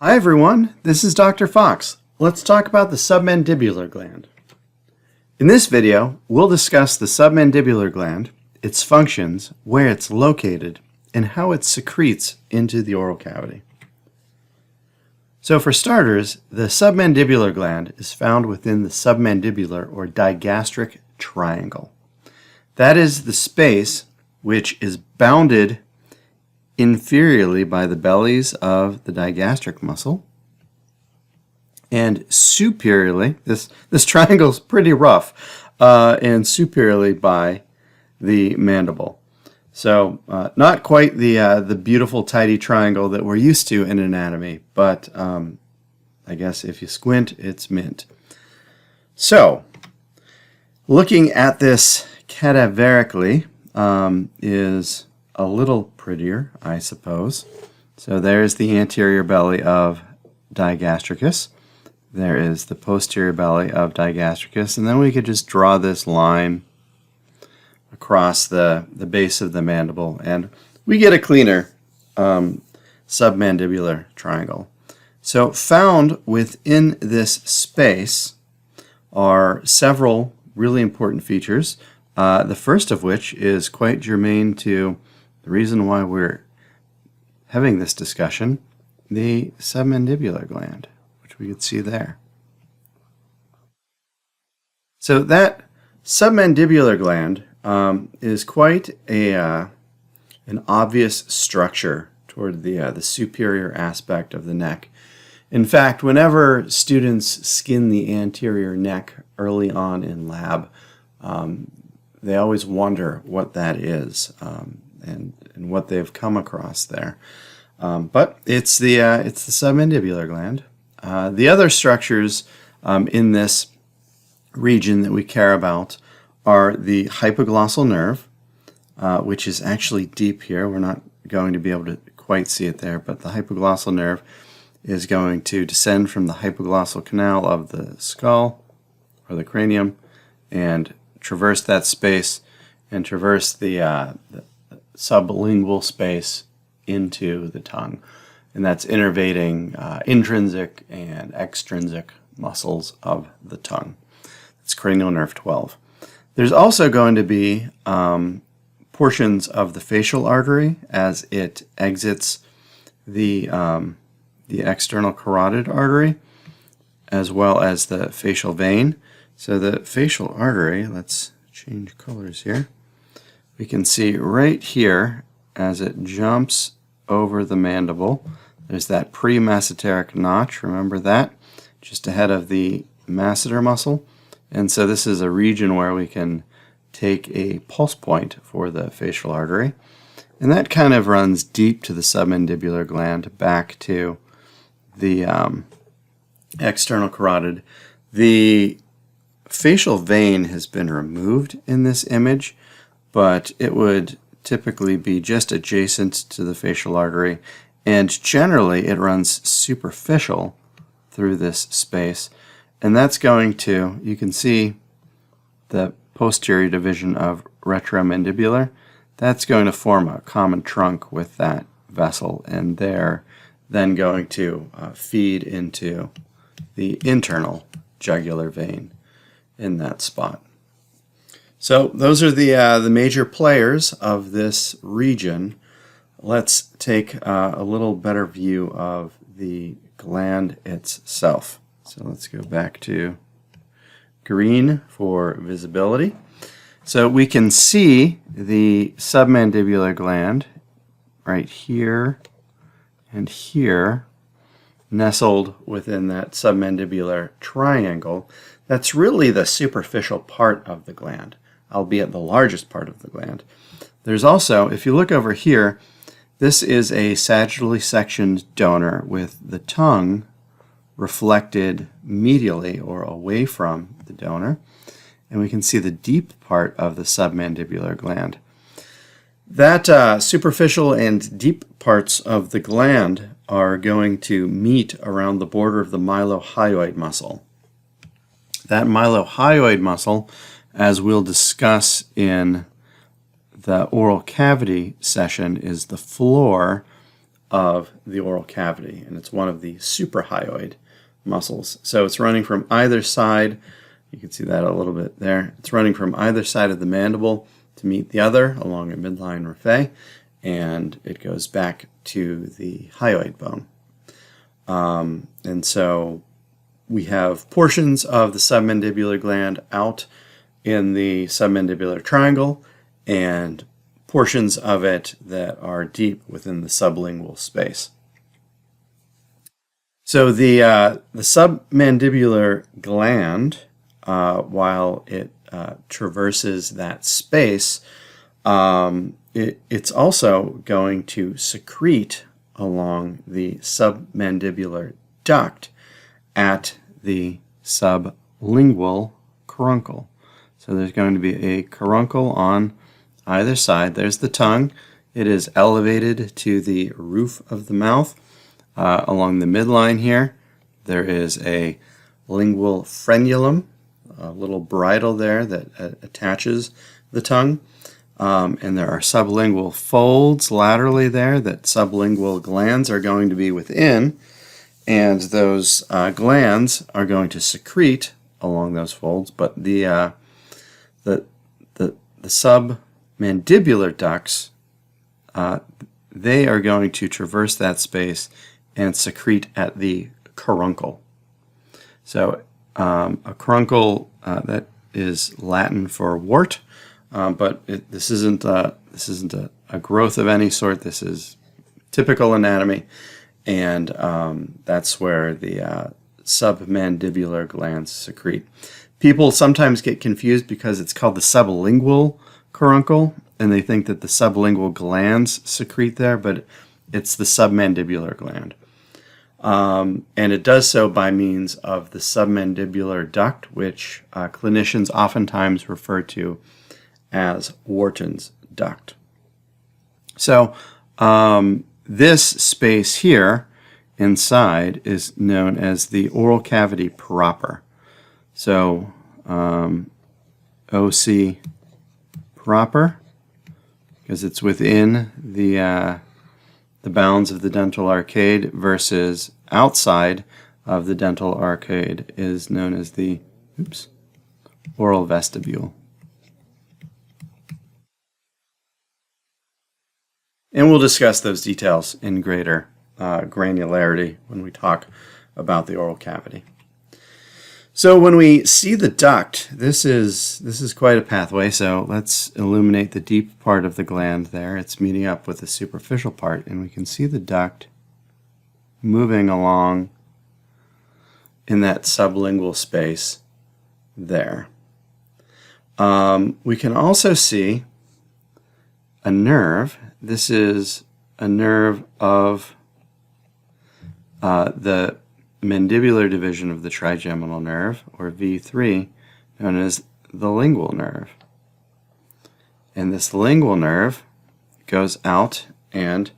Hi everyone, this is Dr. Fox. Let's talk about the submandibular gland. In this video, we'll discuss the submandibular gland, its functions, where it's located, and how it secretes into the oral cavity. So for starters, the submandibular gland is found within the submandibular or digastric triangle. That is the space which is bounded inferiorly by the bellies of the digastric muscle, and superiorly, this triangle is pretty rough, and superiorly by the mandible. So not quite the beautiful tidy triangle that we're used to in anatomy, but I guess if you squint, it's mint. So looking at this cadaverically is a little prettier, I suppose. So there's the anterior belly of digastricus. There is the posterior belly of digastricus, and then we could just draw this line across the base of the mandible, and we get a cleaner submandibular triangle. So found within this space are several really important features, the first of which is quite germane to the reason why we're having this discussion, the submandibular gland, which we could see there. So that submandibular gland is quite an obvious structure toward the superior aspect of the neck. In fact, whenever students skin the anterior neck early on in lab, they always wonder what that is. And what they've come across there. But it's the submandibular gland. The other structures in this region that we care about are the hypoglossal nerve, which is actually deep here. We're not going to be able to quite see it there, but the hypoglossal nerve is going to descend from the hypoglossal canal of the skull or the cranium and traverse that space and traverse the sublingual space into the tongue, and that's innervating intrinsic and extrinsic muscles of the tongue. It's cranial nerve 12. There's also going to be portions of the facial artery as it exits the external carotid artery, as well as the facial vein. So the facial artery, let's change colors here. We can see right here as it jumps over the mandible, there's that pre-masseteric notch, remember that? Just ahead of the masseter muscle. And so this is a region where we can take a pulse point for the facial artery. And that kind of runs deep to the submandibular gland, back to the external carotid. The facial vein has been removed in this image, but it would typically be just adjacent to the facial artery, and generally it runs superficial through this space, and that's going to, you can see the posterior division of retromandibular, that's going to form a common trunk with that vessel, and they're then going to feed into the internal jugular vein in that spot. So those are the major players of this region. Let's take a little better view of the gland itself. So let's go back to green for visibility. So we can see the submandibular gland right here and here, nestled within that submandibular triangle. That's really the superficial part of the gland, albeit the largest part of the gland. There's also, if you look over here, this is a sagittally sectioned donor with the tongue reflected medially or away from the donor, and we can see the deep part of the submandibular gland. That superficial and deep parts of the gland are going to meet around the border of the mylohyoid muscle. That mylohyoid muscle, as we'll discuss in the oral cavity session, is the floor of the oral cavity, and it's one of the suprahyoid muscles. So it's running from either side. You can see that a little bit there. It's running from either side of the mandible to meet the other along a midline raphe, and it goes back to the hyoid bone. And so we have portions of the submandibular gland out in the submandibular triangle and portions of it that are deep within the sublingual space. So the submandibular gland, while it traverses that space, it's also going to secrete along the submandibular duct at the sublingual caruncle. So there's going to be a caruncle on either side. There's the tongue. It is elevated to the roof of the mouth. Along the midline here, there is a lingual frenulum, a little bridle there that attaches the tongue. And there are sublingual folds laterally there that sublingual glands are going to be within, and those glands are going to secrete along those folds. But the submandibular ducts, they are going to traverse that space and secrete at the caruncle. So a caruncle, that is Latin for wart. But this isn't a growth of any sort. This is typical anatomy, and that's where the submandibular glands secrete. People sometimes get confused because it's called the sublingual caruncle, and they think that the sublingual glands secrete there, but it's the submandibular gland. And it does so by means of the submandibular duct, which clinicians oftentimes refer to as Wharton's duct. So this space here inside is known as the oral cavity proper. So OC proper, because it's within the bounds of the dental arcade, versus outside of the dental arcade is known as the oral vestibule. And we'll discuss those details in greater granularity when we talk about the oral cavity. So when we see the duct, this is quite a pathway. So let's illuminate the deep part of the gland there. It's meeting up with the superficial part, and we can see the duct moving along in that sublingual space there. We can also see a nerve. This is a nerve of the mandibular division of the trigeminal nerve, or V3, known as the lingual nerve. And this lingual nerve goes out and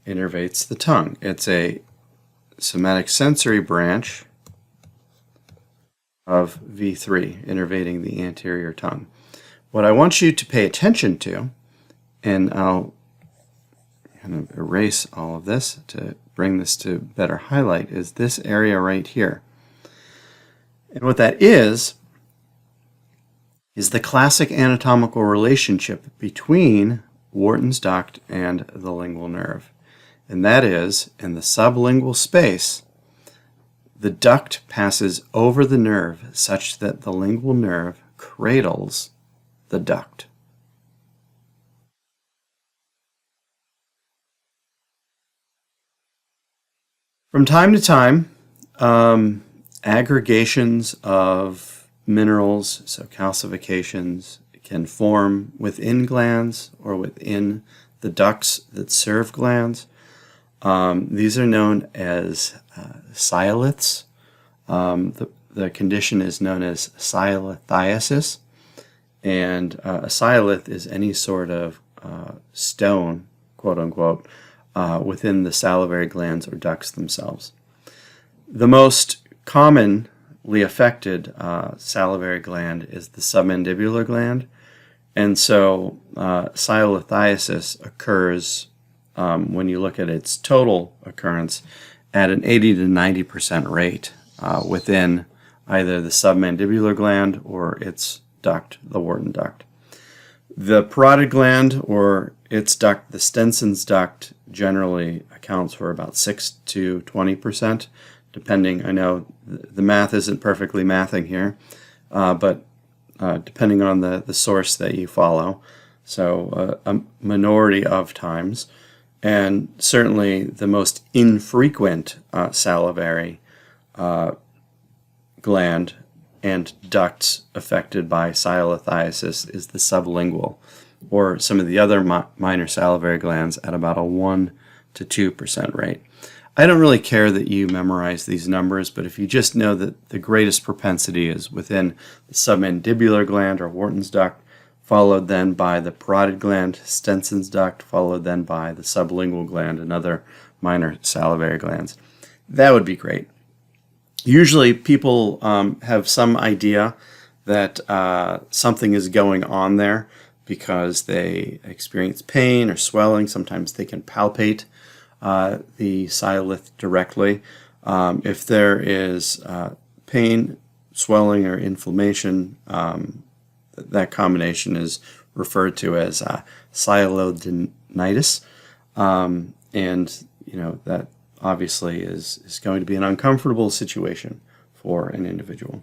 innervates the tongue. It's a somatic sensory branch of V3, innervating the anterior tongue. What I want you to pay attention to, and I'll kind of erase all of this to bring this to better highlight, is this area right here. And what that is the classic anatomical relationship between Wharton's duct and the lingual nerve. And that is, in the sublingual space, the duct passes over the nerve such that the lingual nerve cradles the duct. From time to time, aggregations of minerals, so calcifications, can form within glands or within the ducts that serve glands. These are known as siliths. The condition is known as silithiasis, and a silith is any sort of stone, quote unquote, within the salivary glands or ducts themselves. The most commonly affected salivary gland is the submandibular gland, and so silithiasis occurs when you look at its total occurrence at an 80 to 90% rate within either the submandibular gland or its duct, the Wharton duct. The parotid gland or its duct, the Stenson's duct, generally accounts for about 6 to 20%, depending. I know the math isn't perfectly mathing here, but depending on the source that you follow. So a minority of times, and certainly the most infrequent salivary gland and ducts affected by silolithiasis is the sublingual, or some of the other minor salivary glands at about a 1 to 2% rate. I don't really care that you memorize these numbers, but if you just know that the greatest propensity is within the submandibular gland or Wharton's duct, followed then by the parotid gland, Stenson's duct, followed then by the sublingual gland and other minor salivary glands, that would be great. Usually people have some idea that something is going on there because they experience pain or swelling. Sometimes they can palpate the silolith directly. If there is pain, swelling, or inflammation, that combination is referred to as silodinitis, and that obviously is going to be an uncomfortable situation for an individual.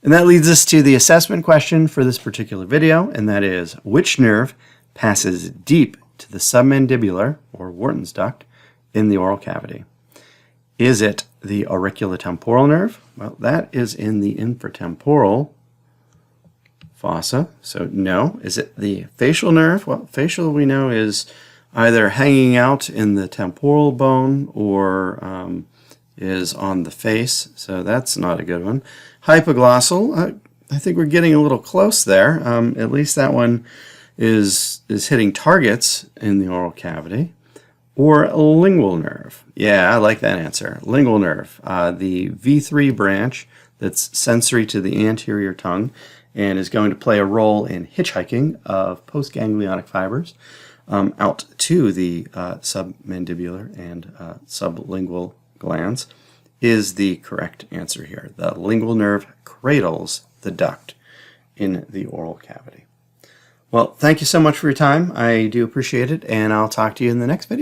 And that leads us to the assessment question for this particular video, and that is, which nerve passes deep to the submandibular, or Wharton's duct, in the oral cavity? Is it the auriculotemporal nerve? Well, that is in the infratemporal fossa, so no. Is it the facial nerve? Well, facial we know is either hanging out in the temporal bone or is on the face, so that's not a good one. Hypoglossal, I think we're getting a little close there. At least that one is hitting targets in the oral cavity. Or lingual nerve. Yeah, I like that answer. Lingual nerve, the V3 branch that's sensory to the anterior tongue and is going to play a role in hitchhiking of postganglionic fibers out to the submandibular and sublingual glands, is the correct answer here. The lingual nerve cradles the duct in the oral cavity. Well, thank you so much for your time. I do appreciate it, and I'll talk to you in the next video.